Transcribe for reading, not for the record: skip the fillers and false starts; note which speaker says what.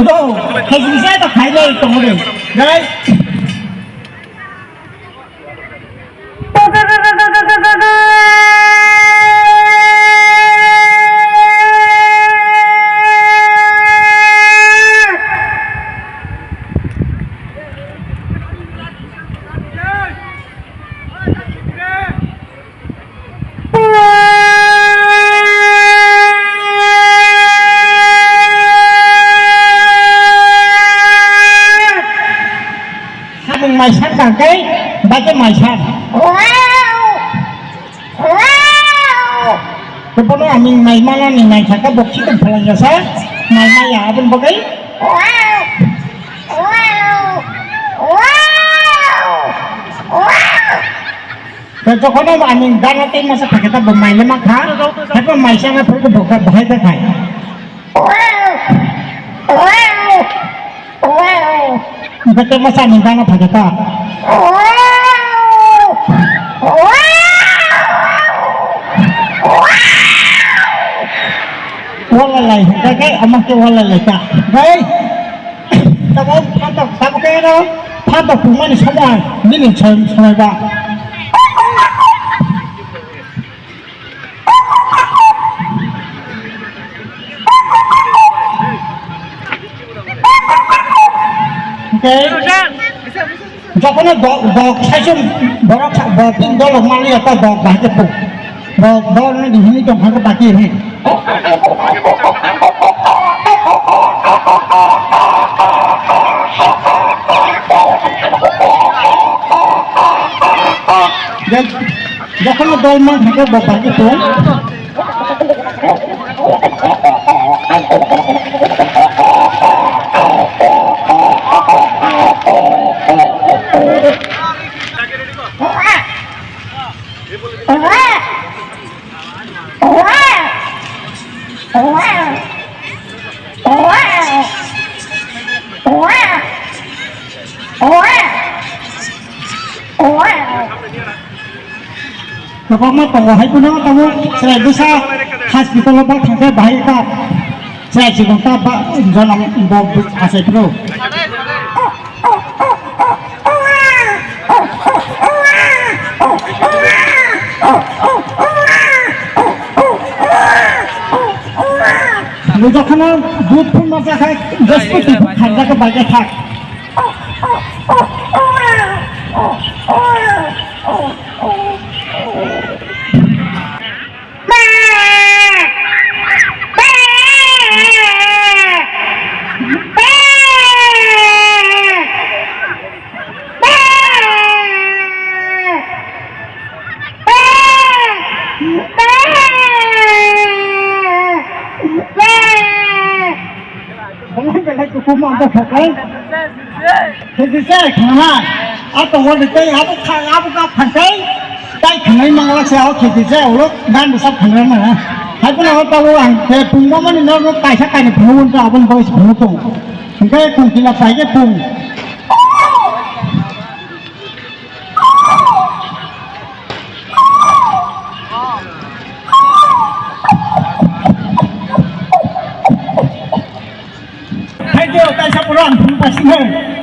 Speaker 1: 또 해주세요. 가이드 동물을. 네. Mày sát cả cái ba cái mày sát cái bố nó mình mày mà là mình mày sát cái bột chỉ cần phải là sao mày mày à bên bố cái rồi cho con nó mình đang ở trên mà sao phải cái bột mày lên mắt khá thế mà mày sang cái thứ cái bột cái bột hay thế này Betul masa ni jangan pakai tak. Walai, kai amak ke walai tak. Baik. Tahu tahu ke no? Tahu cuma ni semua ni semua dah. যখন দগ সাইজন বড় তিন দল মালি একটা দগ বাহিতে পোক দগ দল বিভিন্ন জঙ্গলকে বাকি হে যখন দল মান থাকে বাকি পোক Kalau mau tahu, hai punya tahu, saya bisa hospital lepas tangga baik tak, saya juga tak jangan bawa asal itu. যখন দুধ ফুল মাছা খায় বৃহস্পতি খাদ্যকে বাইরে থাক Cukup mampu pakai. Jadi saya kena. Atau orang itu apa kah apa kah pakai. Tapi kena mangala saya jadi saya urut dan bisa kena mana. Hai pun orang tahu orang. Saya pun mana ni orang kaisa kaini pun tak apa boleh sebut tu. Mungkin pun kita pakai pun. Kaisa pulang pun pasti.